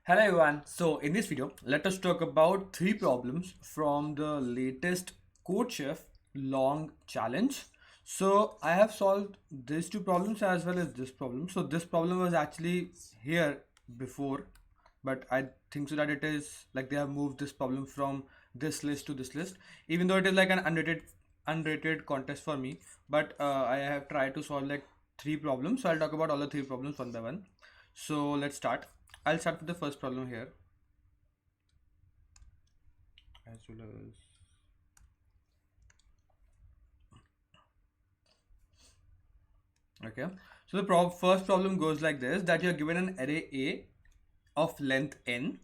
Hello everyone. So in this video, let us talk about three problems from the latest Codechef long challenge. So I have solved these two problems as well as this problem. So this problem was actually here before, but I think so that it is like they have moved this problem from this list to this list, even though it is like an unrated contest for me. But I have tried to solve like three problems. So I'll talk about all the three problems one by one. So let's start. I'll start with the first problem here as well as okay. So the first problem goes like this, that you're given an array A of length n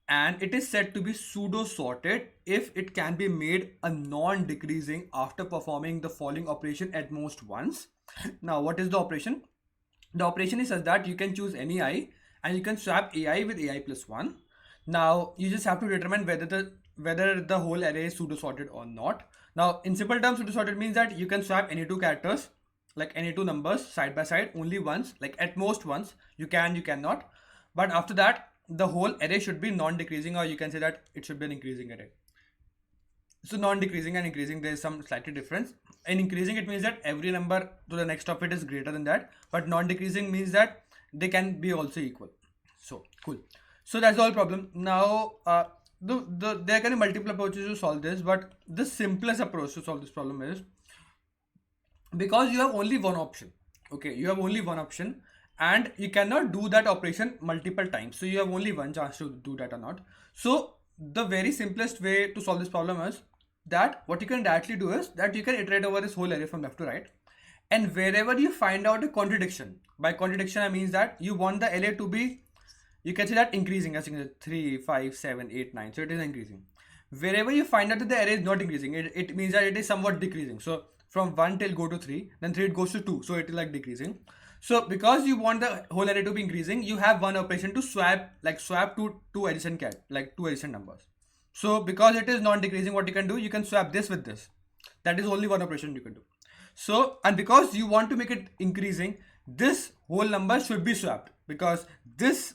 and it is said to be pseudo sorted if it can be made a non-decreasing after performing the following operation at most once. Now what is the operation? The operation is such that you can choose any I and you can swap AI with AI plus 1. Now you just have to determine whether the whole array is pseudo sorted or not. Now in simple terms, pseudo sorted means that you can swap any two characters, like any two numbers side by side only once, like at most once. You cannot. But after that, the whole array should be non-decreasing, or you can say that it should be an increasing array. So non-decreasing and increasing, there is some slightly difference. In increasing, it means that every number to the next of it is greater than that, but non-decreasing means that they can be also equal. So cool. So that's the whole problem. Now there can be multiple approaches to solve this, but the simplest approach to solve this problem is, because you have only one option. Okay, you have only one option and you cannot do that operation multiple times, so you have only one chance to do that or not. So the very simplest way to solve this problem is that what you can directly do is that you can iterate over this whole array from left to right, and wherever you find out a contradiction, by contradiction I means that you want the array to be, you can say that increasing, as in 3 5 7 8 9, so it is increasing. Wherever you find out that the array is not increasing, it means that it is somewhat decreasing. So from 1 till go to 3, then 3 it goes to 2, so it is like decreasing. So because you want the whole array to be increasing, you have one operation to swap two adjacent like two adjacent numbers. So because it is non-decreasing, what you can do, you can swap this with this. That is only one operation you can do. So, and because you want to make it increasing, this whole number should be swapped, because this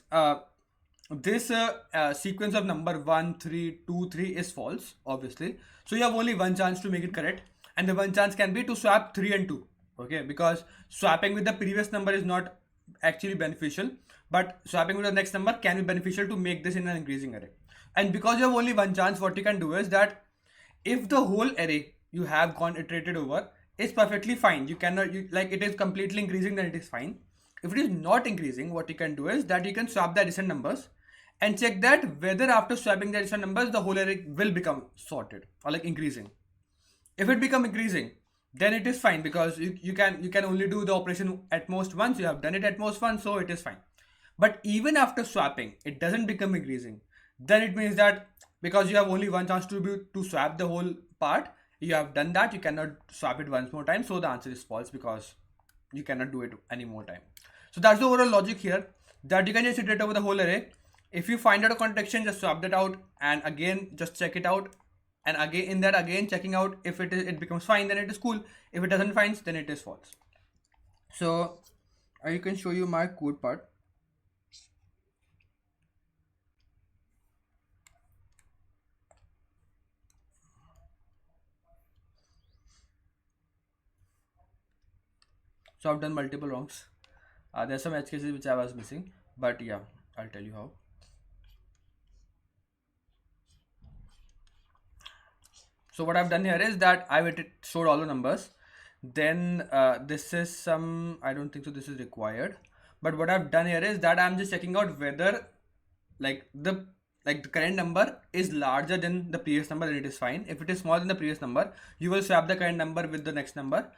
sequence of number 1 3 2 3 is false, obviously. So you have only one chance to make it correct, and the one chance can be to swap 3 and 2. Okay, because swapping with the previous number is not actually beneficial, but swapping with the next number can be beneficial to make this in an increasing array. And because you have only one chance, what you can do is that if the whole array you have gone iterated over is perfectly fine, you cannot, like it is completely increasing, then it is fine. If it is not increasing, what you can do is that you can swap the adjacent numbers and check that whether after swapping the adjacent numbers the whole array will become sorted or like increasing. If it become increasing, then it is fine, because you can only do the operation at most once. You have done it at most once, so it is fine. But even after swapping, it doesn't become increasing, then it means that because you have only one chance to swap the whole part, you have done that, you cannot swap it once more time, so the answer is false, because you cannot do it any more time. So that's the overall logic here, that you can just iterate over the whole array. If you find out a contradiction, just swap that out and again just check it out, and again in that again checking out, if it becomes fine, then it is cool. If it doesn't find, then it is false. So I can show you my code part. So I've done multiple wrongs. There's some edge cases which I was missing, but yeah, I'll tell you how. So what I've done here is that I've stored all the numbers. Then this is some, I don't think so this is required. But what I've done here is that I'm just checking out whether like the current number is larger than the previous number, then it is fine. If it is smaller than the previous number, you will swap the current number with the next number.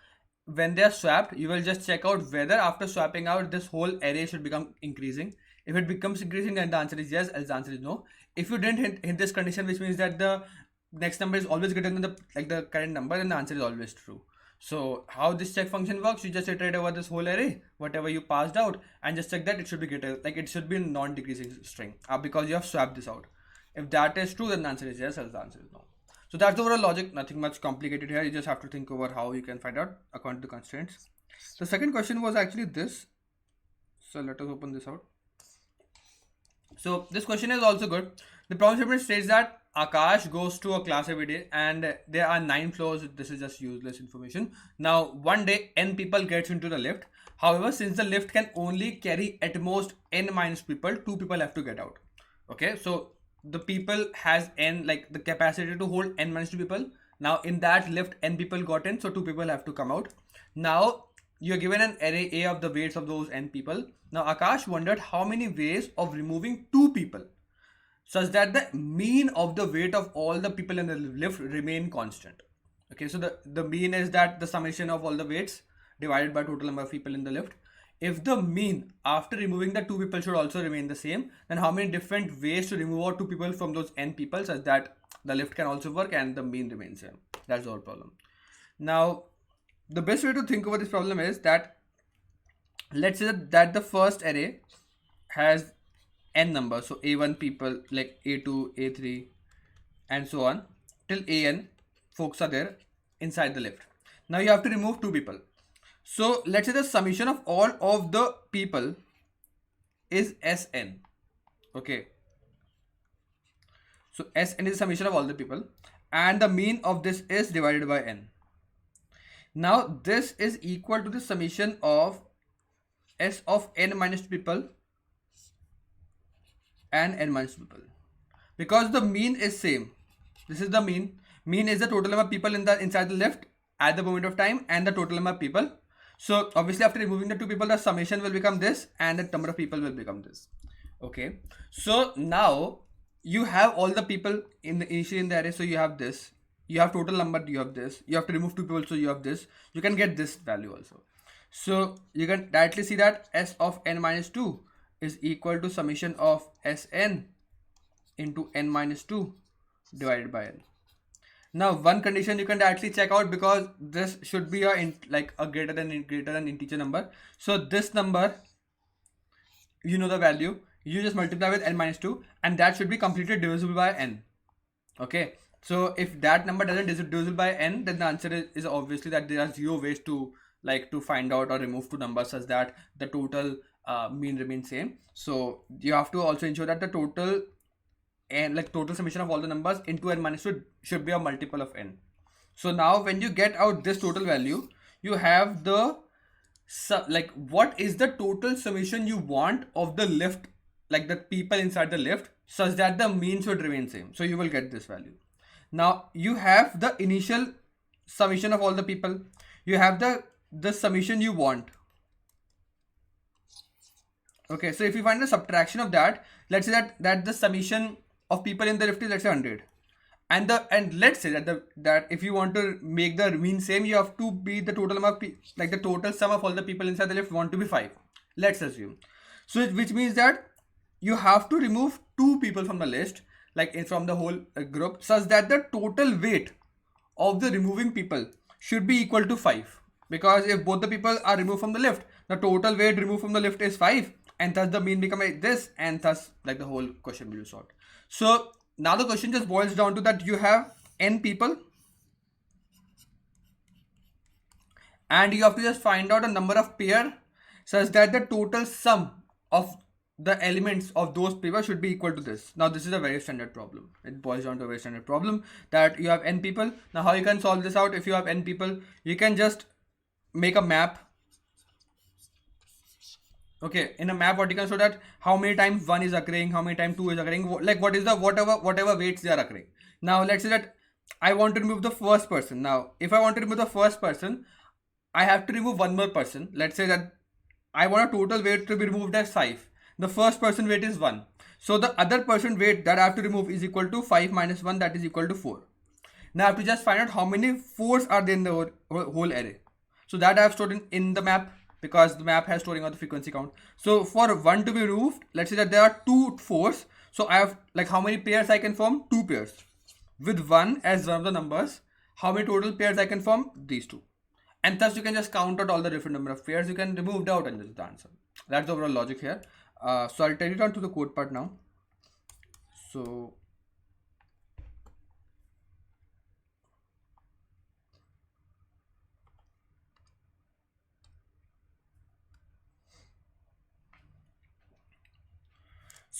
When they are swapped, you will just check out whether after swapping out this whole array should become increasing. If it becomes increasing, then the answer is yes, else the answer is no. If you didn't hit this condition, which means that the next number is always greater than the current number, then the answer is always true. So how this check function works, you just iterate over this whole array, whatever you passed out, and just check that it should be greater, like it should be a non-decreasing string, because you have swapped this out. If that is true, then the answer is yes, else the answer is no. So that's the overall logic, nothing much complicated here. You just have to think over how you can find out according to the constraints. The second question was actually this. So let us open this out. So this question is also good. The problem statement states that Akash goes to a class every day and there are 9 floors. This is just useless information. Now, one day n people gets into the lift. However, since the lift can only carry at most n minus people, 2 people have to get out. Okay, so the people has n, like the capacity to hold n minus 2 people. Now in that lift n people got in, so 2 people have to come out. Now you're given an array A of the weights of those n people. Now Akash wondered how many ways of removing 2 people such that the mean of the weight of all the people in the lift remain constant. Okay, so the mean is that the summation of all the weights divided by total number of people in the lift. If the mean after removing the 2 people should also remain the same, then how many different ways to remove out 2 people from those n people such that the lift can also work and the mean remains same? That's the whole problem. Now, the best way to think over this problem is that let's say that the first array has n numbers, so a1 people, like a2, a3, and so on till an folks are there inside the lift. Now you have to remove 2 people. So let's say the summation of all of the people is Sn. Okay. So Sn is the summation of all the people and the mean of this is divided by n. Now this is equal to the summation of S of n minus people and n minus people. Because the mean is same. This is the mean. Mean is the total number of people inside the lift at the moment of time and the total number of people. So obviously after removing the 2 people, the summation will become this and the number of people will become this. Okay. So now you have all the people initially in the array. So you have this. You have total number, you have this. You have to remove 2 people, so you have this. You can get this value also. So you can directly see that S of n minus 2 is equal to summation of Sn into n minus 2 divided by n. Now one condition you can directly check out, because this should be a greater than integer number. So this number, you know the value, you just multiply with n minus 2 and that should be completely divisible by n. Okay, so if that number doesn't divisible by n, then the answer is obviously that there are 0 ways to find out or remove 2 numbers such that the total mean remains same. So you have to also ensure that the total and total summation of all the numbers into n minus 2 should be a multiple of n. So now when you get out this total value, you have the what is the total summation you want of the lift, like the people inside the lift, such that the mean should remain same. So you will get this value. Now you have the initial summation of all the people, you have the summation you want. Okay, so if you find the subtraction of that, let's say that the summation of people in the lift is, let's say, 100, and let's say that if you want to make the mean same, you have to be the total number of the total sum of all the people inside the lift want to be 5, let's assume. So which means that you have to remove 2 people from the list, from the whole group, such that the total weight of the removing people should be equal to 5, because if both the people are removed from the lift, the total weight removed from the lift is 5, and thus the mean become like this, and thus the whole question will be solved. So now the question just boils down to that you have n people and you have to just find out a number of pair such that the total sum of the elements of those people should be equal to this. Now this is a very standard problem. It boils down to a very standard problem that you have n people. Now how you can solve this out? If you have n people, you can just make a map. Okay, in a map what you can show that how many times 1 is occurring, how many times 2 is occurring, what is the whatever weights they are occurring. Now let's say that I want to remove the first person. Now if I want to remove the first person, I have to remove one more person. Let's say that I want a total weight to be removed as 5. The first person weight is 1. So the other person weight that I have to remove is equal to 5 minus 1, that is equal to 4. Now I have to just find out how many 4s are there in the whole array. So that I have stored in the map, because the map has storing of the frequency count. So for 1 to be removed, let's say that there are 2 4s. So I have how many pairs I can form? 2 pairs. With 1 as one of the numbers, how many total pairs I can form? These 2. And thus you can just count out all the different number of pairs you can remove out, and this is the answer. That's the overall logic here. So I'll take it on to the code part now. So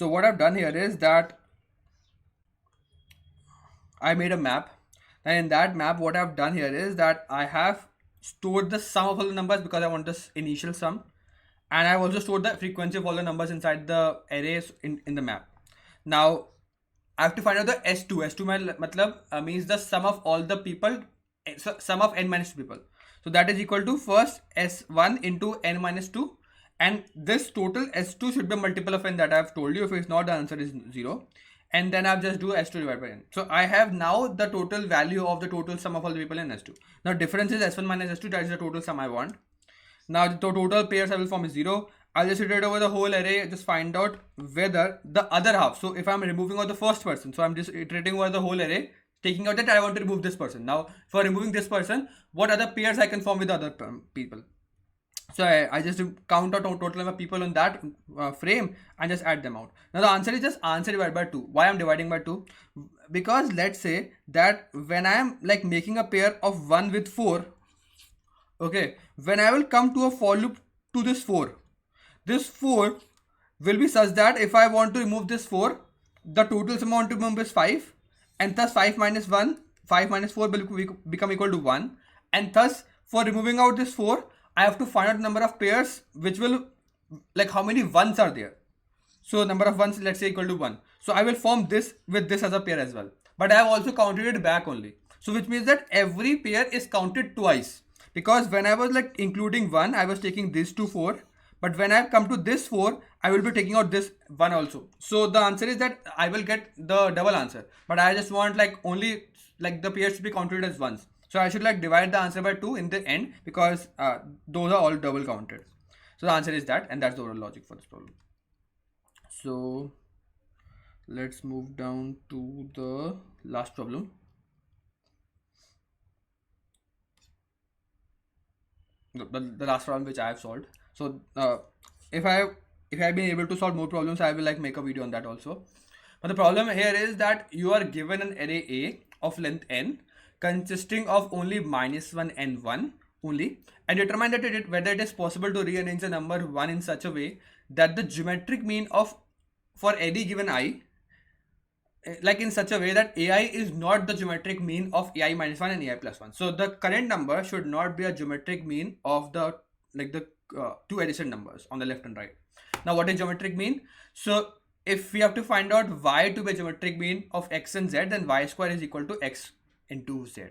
So what I've done here is that I made a map, and in that map what I've done here is that I have stored the sum of all the numbers because I want this initial sum, and I've also stored the frequency of all the numbers inside the arrays in the map. Now I have to find out the S2. S2 matlab means the sum of all the people, sum of n minus 2 people. So that is equal to first S1 into n minus 2, and this total S2 should be a multiple of n that I have told you. If it's not, the answer is 0. And then I'll just do S2 divided by n. So I have now the total value of the total sum of all the people in S2. Now difference is S1 minus S2, that is the total sum I want. Now the total pairs I will form is 0. I'll just iterate over the whole array, just find out whether the other half. So if I'm removing out the first person, so I'm just iterating over the whole array, taking out that I want to remove this person. Now for removing this person, what other pairs I can form with other people? So I just count out total number of people on that frame and just add them out. Now the answer is just answer divided by 2. Why I'm dividing by 2? Because let's say that when I am like making a pair of 1 with 4, okay, when I will come to a for loop to this 4, this 4 will be such that if I want to remove this 4, the total amount to remove is 5, and thus 5 minus 1, 5 minus 4 will become equal to 1, and thus for removing out this 4, I have to find out the number of pairs which will, like how many ones are there. So number of ones, let's say equal to 1. So I will form this with this as a pair as well. But I have also counted it back only. So which means that every pair is counted twice. Because when I was like including 1, I was taking this to 4. But when I come to this 4, I will be taking out this 1 also. So the answer is that I will get the double answer. But I just want like only like the pairs to be counted as ones. So I should like divide the answer by 2 in the end because those are all double counted. So the answer is that, and that's the overall logic for this problem. So let's move down to the last problem. The last problem which I have solved. So if I've been able to solve more problems, I will like make a video on that also. But the problem here is that you are given an array A of length n consisting of only -1 and 1 only, and determine that whether it is possible to rearrange the number 1 in such a way that the geometric mean of for any given I, like in such a way that AI is not the geometric mean of AI minus 1 and AI plus 1. So the current number should not be a geometric mean of the two adjacent numbers on the left and right. Now what is geometric mean? So if we have to find out y to be a geometric mean of x and z, then y square is equal to x into z.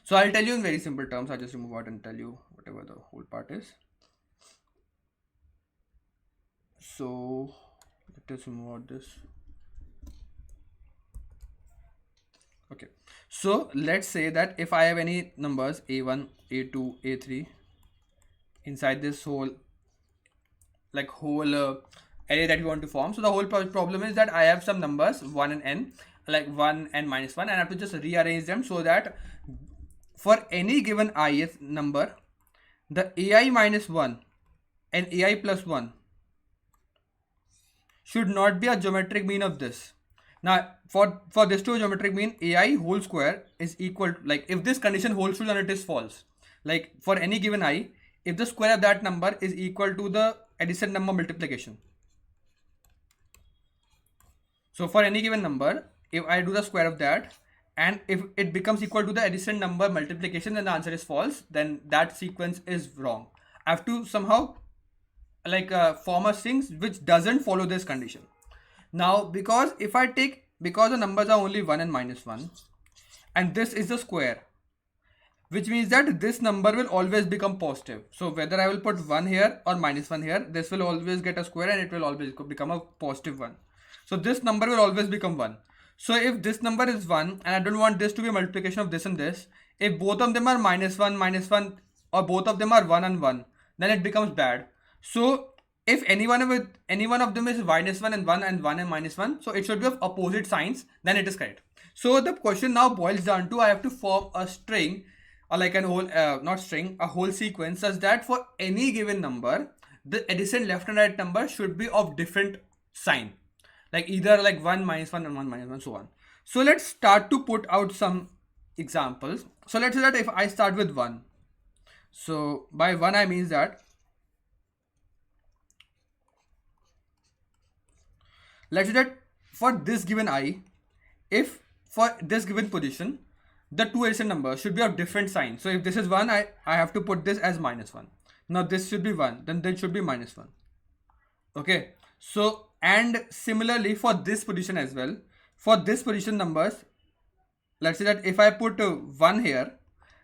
So I'll tell you in very simple terms. I'll just remove out and tell you whatever the whole part is. So let us remove out this. Okay, so let's say that if I have any numbers a1, a2, a3 inside this whole array that we want to form. So the whole problem is that I have some numbers 1 and n, like 1 and minus 1, and I have to just rearrange them so that for any given ith number, the ai minus 1 and ai plus 1 should not be a geometric mean of this. Now for this to a geometric mean, ai whole square is equal to, like if this condition holds true, then it is false. Like for any given I, if the square of that number is equal to the adjacent number multiplication. So for any given number, if I do the square of that, and if it becomes equal to the adjacent number multiplication, then the answer is false. Then that sequence is wrong. I have to somehow form a string which doesn't follow this condition. Now because the numbers are only 1 and minus 1, and this is the square, which means that this number will always become positive. So whether I will put 1 here or minus 1 here, this will always get a square and it will always become a positive 1. So this number will always become 1. So if this number is 1 and I don't want this to be a multiplication of this and this, if both of them are minus 1, or both of them are 1 and 1, then it becomes bad. So if any one of them is minus 1 and 1 and 1 and minus 1, so it should be of opposite signs, then it is correct. So the question now boils down to I have to form a string, or like an whole a whole sequence such that for any given number, the adjacent left and right number should be of different sign, like either like 1 minus 1 and 1 minus 1, so on. So let's start to put out some examples. So let's say that if I start with 1, so by 1 I means that Let's say that for this given I, if for this given position, the two adjacent numbers should be of different sign. So if this is 1, I have to put this as -1. Now this should be 1, then this should be -1. Okay. So, and similarly for this position as well, for this position numbers, let's say that if I put 1 here,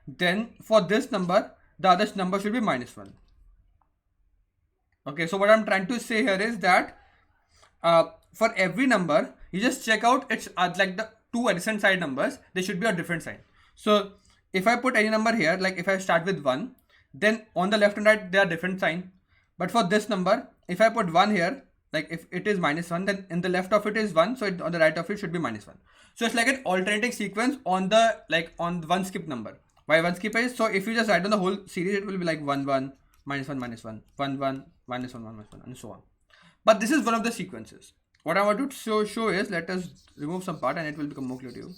then for this number, the other number should be -1. Okay, so what I'm trying to say here is that for every number, you just check out its like the two adjacent side numbers, they should be a different sign. So if I put any number here, like if I start with 1, then on the left and right they are different sign. But for this number, if I put 1 here, like if it is -1, then in the left of it is 1, so on the right of it should be -1. So it's like an alternating sequence on the on one skip number. Why one skip is, so if you just write down the whole series, it will be like 1 1 -1 -1 1 1 -1 -1 and so on. But this is one of the sequences. What I want to show is, let us remove some part and it will become more clear to you.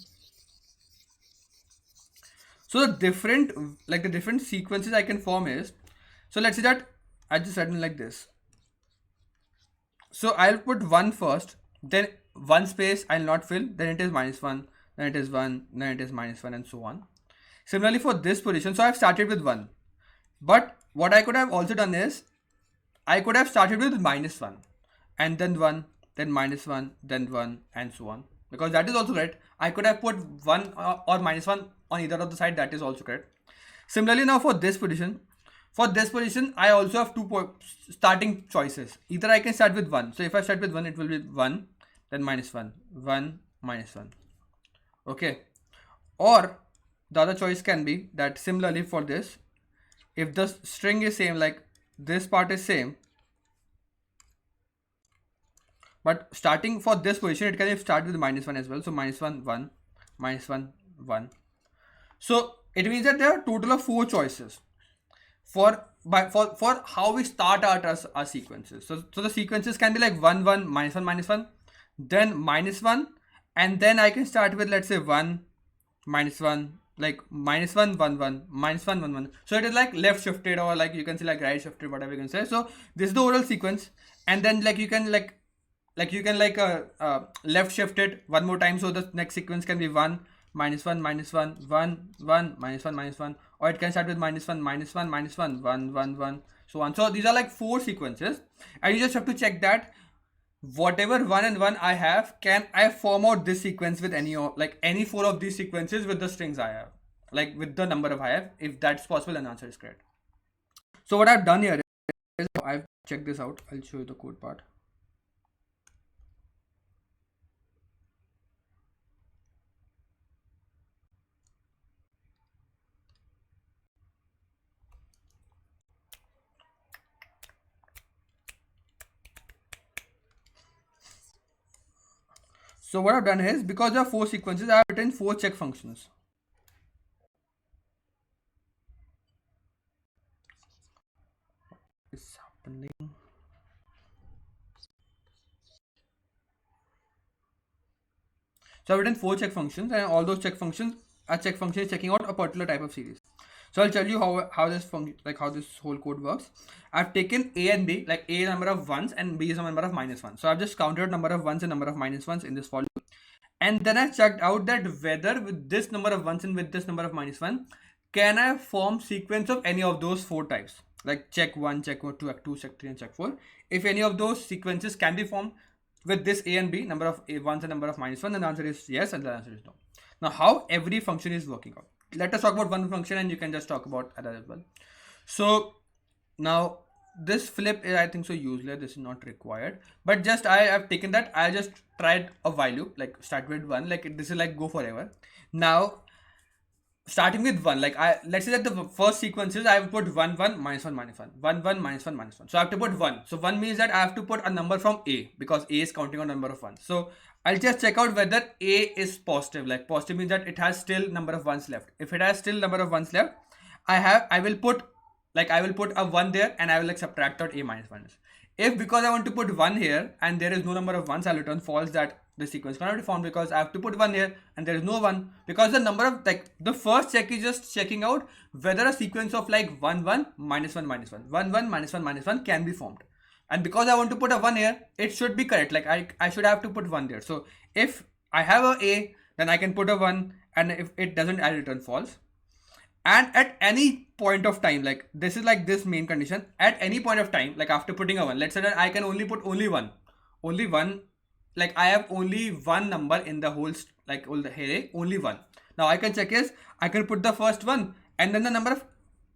So the different sequences I can form is, so let's say that I just write it like this. So I'll put 1 first, then 1 space I'll not fill, then it is -1, then it is 1, then it is -1 and so on. Similarly for this position, so I've started with 1. But what I could have also done is, I could have started with -1 and then 1, then -1, then 1 and so on. Because that is also correct. I could have put 1 or -1 on either of the side, that is also correct. Similarly now for this position, I also have two starting choices. Either I can start with 1. So if I start with 1, it will be 1, then -1, 1, -1. Okay. Or the other choice can be that similarly for this, if the string is same, like this part is same, but starting for this position, it can start with -1 as well. So -1, 1, -1, 1. So it means that there are a total of 4 choices for how we start our sequences. So the sequences can be like 1 1 -1 -1, then -1, and then I can start with, let's say, 1 -1, like -1 1 1 -1 1 1. So it is like left shifted, or like you can say like right shifted, whatever you can say. So this is the overall sequence, and then you can left shift it one more time, so the next sequence can be 1 -1 -1 1 1 -1 -1, or it can start with -1 -1 -1 1 1 1, so on. So these are like 4 sequences, and you just have to check that whatever 1 and 1 I have, can I form out this sequence with any 4 of these sequences with the strings I have, like with the number of I have. If that's possible, then answer is correct. So what I've done here is, I've checked this out. I'll show you the code part. So what I've done is, because there are 4 sequences, I have written 4 check functions. What is happening? So I've written 4 check functions, and all those check functions are checking out a particular type of series. So I'll tell you how this function, how this whole code works. I've taken A and B, like A is number of ones and B is a number of -1. So I've just counted number of ones and number of -1s in this volume. And then I checked out that whether with this number of ones and with this number of -1, can I form sequence of any of those 4 types? Like check 1, check 2, check 2, check 3, and check 4. If any of those sequences can be formed with this A and B, number of ones and number of -1, then the answer is yes, and the answer is no. Now how every function is working out. Let us talk about one function, and you can just talk about other as well. So now this flip is, I think, so useless. This is not required, but just I have taken that. I just tried a while loop, like start with 1, like this is like go forever. Now starting with 1, like let's say that the first sequence is, I have put 1 1 -1 -1 1 1 -1 -1. So I have to put 1. So 1 means that I have to put a number from A, because A is counting on number of 1. So I'll just check out whether A is positive. Like positive means that it has still number of 1s left. If it has still number of 1s left, I will put a 1 there, and I will subtract out A -1. If because I want to put 1 here and there is no number of 1s, I'll return false, that the sequence cannot be formed, because I have to put 1 here and there is no 1, because the number of the first check is just checking out whether a sequence of 1 1 -1 -1 1 1 -1 -1 can be formed. And because I want to put a 1 here, it should be correct. Like I should have to put 1 there. So if I have a, then I can put a 1, and if it doesn't, I return false. And at any point of time, like this is like this main condition, at any point of time, like after putting a 1, let's say that I can only put only one, like I have only one number in the whole like all the array, only one. Now I can check is I can put the first one, and then the number of,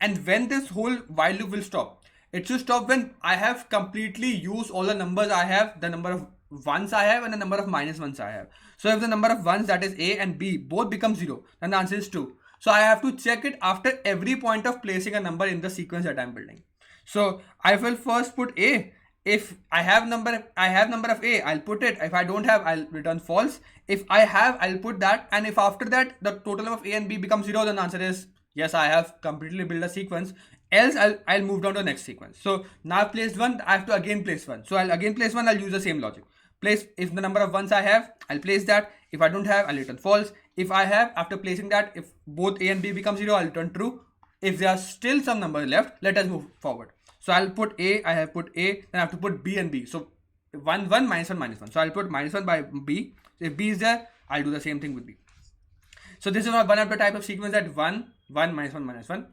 and when this whole while loop will stop, it should stop when I have completely used all the numbers I have, the number of ones I have and the number of minus ones I have. So if the number of ones, that is a and b, both become 0, then the answer is true. So I have to check it after every point of placing a number in the sequence that I'm building. So I will first put a. If I have number of a, I'll put it. If I don't have, I'll return false. If I have, I'll put that. And if after that the total of a and b becomes 0, then the answer is yes, I have completely built a sequence. Else I'll move down to the next sequence. So now I've placed 1, I have to again place 1. So I'll again place 1, I'll use the same logic. Place, if the number of ones I have, I'll place that. If I don't have, I'll return false. If I have, after placing that, if both a and b become 0, I'll return true. If there are still some numbers left, let us move forward. So I'll put a, I have put a, then I have to put b and b. So 1, 1, minus 1, minus 1. So I'll put minus 1 by b. So if b is there, I'll do the same thing with b. So this is one of the type of sequence that 1, 1, minus 1, minus 1.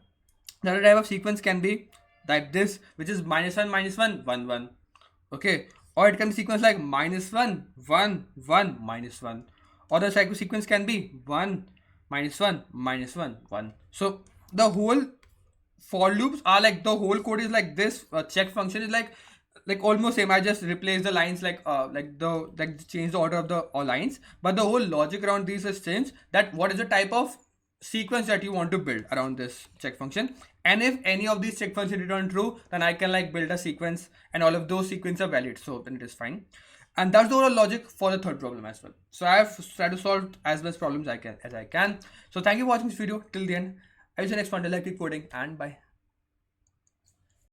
The other type of sequence can be like this, which is minus 1, minus 1, 1, 1. Okay. Or it can be sequence like minus 1, 1, 1, minus 1. Or the cycle sequence can be 1, minus 1, minus 1, 1. So the whole for loops are like, the whole code is like this. Check function is like almost same. I just replace the lines like change the order of the lines, but the whole logic around these is changed, that what is the type of sequence that you want to build around this check function. And if any of these check functions return true, then I can like build a sequence and all of those sequences are valid, so then it is fine. And that's the overall logic for the third problem as well. So I have tried to solve as much problems as I can. So thank you for watching this video till the end. I wish you next one. Like, keep coding, and bye.